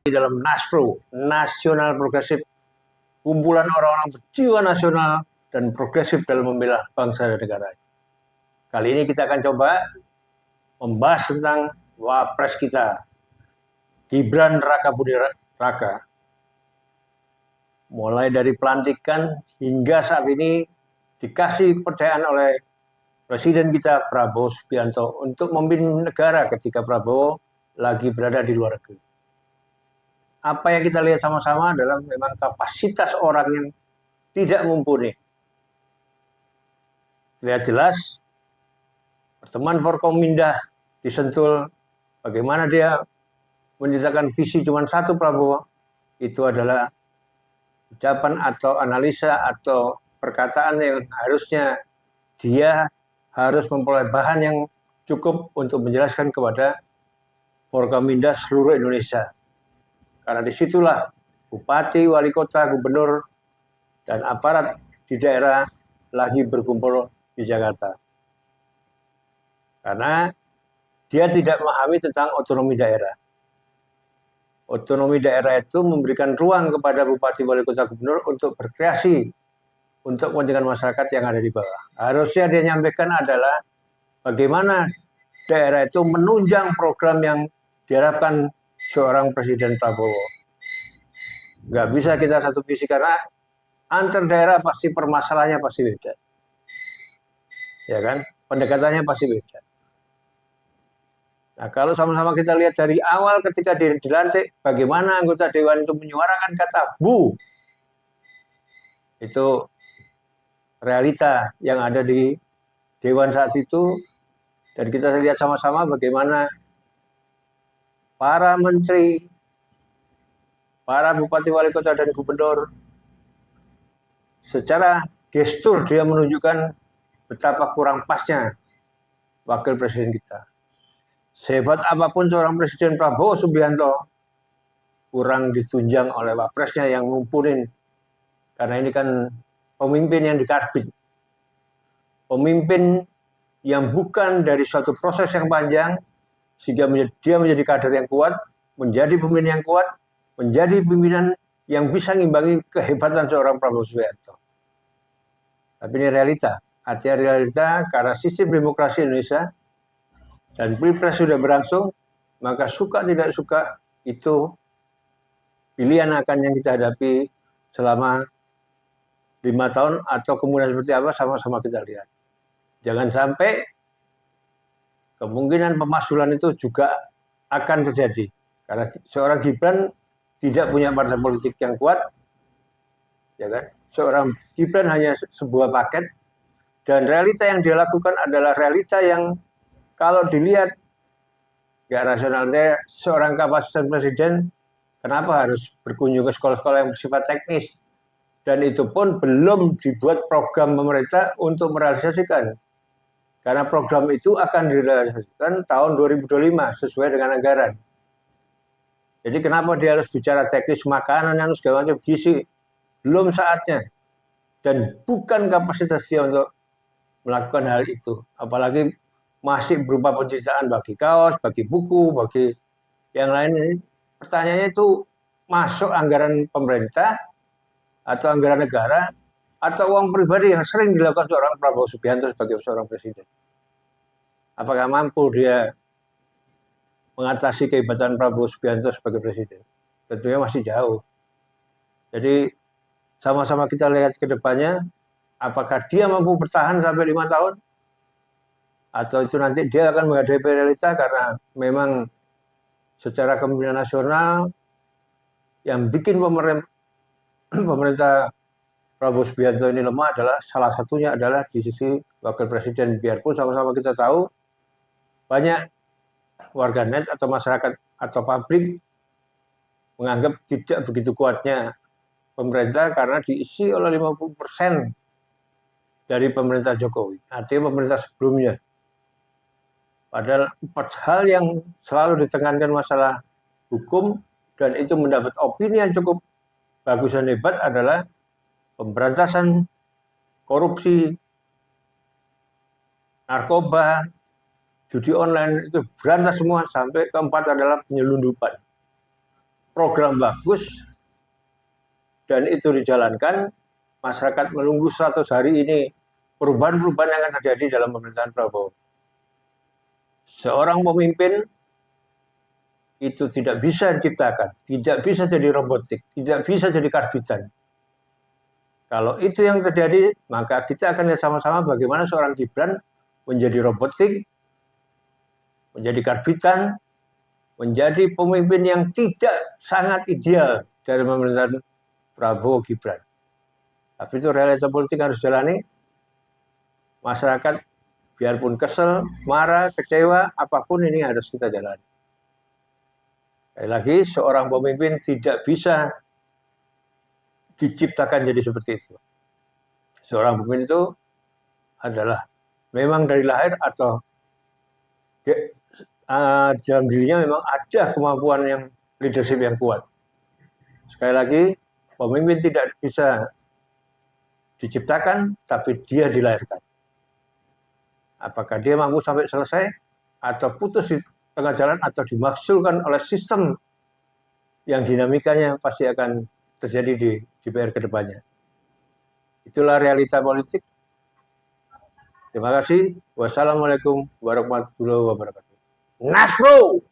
dalam NASPRO, Nasional Progresif, kumpulan orang-orang berjiwa nasional dan progresif dalam membela bangsa dan negara. Kali ini kita akan coba membahas tentang Wapres kita, Gibran Rakabudi Raka. Mulai dari pelantikan hingga saat ini dikasih kepercayaan oleh Presiden kita Prabowo Subianto untuk memimpin negara ketika Prabowo lagi berada di luar negeri. Apa yang kita lihat sama-sama adalah memang kapasitas orang yang tidak mumpuni. Lihat jelas, pertemuan Forkominda di Sentul, bagaimana dia menyisakan visi cuma satu Prabowo, itu adalah ucapan atau analisa atau perkataan yang harusnya dia harus memperoleh bahan yang cukup untuk menjelaskan kepada Forkominda seluruh Indonesia. Karena disitulah bupati, wali kota, gubernur, dan aparat di daerah lagi berkumpul di Jakarta. Karena dia tidak memahami tentang otonomi daerah. Otonomi daerah itu memberikan ruang kepada bupati, wali kota, gubernur untuk berkreasi untuk kepentingan masyarakat yang ada di bawah. Harusnya dia nyampaikan adalah bagaimana daerah itu menunjang program yang diharapkan seorang Presiden Prabowo. Nggak bisa kita satu visi karena antar daerah pasti permasalahannya pasti beda. Ya kan? Pendekatannya pasti beda. Nah, kalau sama-sama kita lihat dari awal ketika dilantik, bagaimana anggota dewan itu menyuarakan kata bu. Itu realita yang ada di dewan saat itu. Dan kita lihat sama-sama bagaimana para menteri, para bupati, wali kota, dan gubernur secara gestur dia menunjukkan betapa kurang pasnya wakil presiden kita. Sehebat apapun seorang Presiden Prabowo Subianto, kurang ditunjang oleh wapresnya yang mumpuni. Karena ini kan pemimpin yang dikarbit. Pemimpin yang bukan dari suatu proses yang panjang, sehingga dia menjadi kader yang kuat, menjadi pemimpin yang kuat, menjadi pimpinan yang bisa ngimbangi kehebatan seorang Prabowo Subianto. Tapi ini realita. Artinya realita karena sistem demokrasi Indonesia dan Pilpres sudah berlangsung, maka suka tidak suka itu pilihan akan yang kita hadapi selama 5 tahun atau kemudian seperti apa sama-sama kita lihat. Jangan sampai kemungkinan pemakzulan itu juga akan terjadi. Karena seorang Gibran tidak punya partai politik yang kuat, ya kan? Seorang Gibran hanya sebuah paket, dan realita yang dia lakukan adalah realita yang kalau dilihat nggak rasionalnya. Seorang kapasitas presiden kenapa harus berkunjung ke sekolah-sekolah yang bersifat teknis, dan itu pun belum dibuat program pemerintah untuk merealisasikan, karena program itu akan direalisasikan tahun 2025 sesuai dengan anggaran. Jadi kenapa dia harus bicara teknis makanan yang segala macam gizi, belum saatnya dan bukan kapasitas dia untuk melakukan hal itu, apalagi masih berupa pencitraan bagi kaos, bagi buku, bagi yang lain. Ini pertanyaannya itu masuk anggaran pemerintah atau anggaran negara atau uang pribadi yang sering dilakukan seorang Prabowo Subianto sebagai seorang presiden. Apakah mampu dia mengatasi kehebatan Prabowo Subianto sebagai presiden? Tentunya masih jauh. Jadi sama-sama kita lihat ke depannya, apakah dia mampu bertahan sampai 5 tahun? Atau itu nanti dia akan menghadapi realita karena memang secara kepemimpinan nasional yang bikin pemerintah Prabowo Subianto ini lemah adalah salah satunya adalah di sisi wakil presiden. Biarpun sama-sama kita tahu banyak warganet atau masyarakat atau publik menganggap tidak begitu kuatnya pemerintah karena diisi oleh 50% dari pemerintah Jokowi, artinya pemerintah sebelumnya. Padahal 4 hal yang selalu ditekankan masalah hukum dan itu mendapat opini yang cukup bagus dan hebat adalah pemberantasan korupsi, narkoba, judi online, itu berantas semua. Sampai keempat adalah penyelundupan. program bagus dan itu dijalankan, masyarakat menunggu 100 hari ini perubahan-perubahan yang akan terjadi dalam pemerintahan Prabowo. Seorang pemimpin itu tidak bisa diciptakan, tidak bisa jadi robotik, tidak bisa jadi karbitan. Kalau itu yang terjadi, maka kita akan lihat sama-sama bagaimana seorang Gibran menjadi robotik, menjadi karbitan, menjadi pemimpin yang tidak sangat ideal dari pemerintahan Prabowo Gibran. Tapi itu realita politik harus jalani. Masyarakat biarpun kesel, marah, kecewa, apapun ini harus kita jalani. Sekali lagi, seorang pemimpin tidak bisa diciptakan jadi seperti itu. Seorang pemimpin itu adalah memang dari lahir atau dalam dirinya memang ada kemampuan yang leadership yang kuat. Sekali lagi, pemimpin tidak bisa diciptakan, tapi dia dilahirkan. Apakah dia mampu sampai selesai, atau putus di tengah jalan, atau dimaksulkan oleh sistem yang dinamikanya pasti akan terjadi di DPR ke depannya. Itulah realita politik. Terima kasih. Wassalamualaikum warahmatullahi wabarakatuh. Nasro!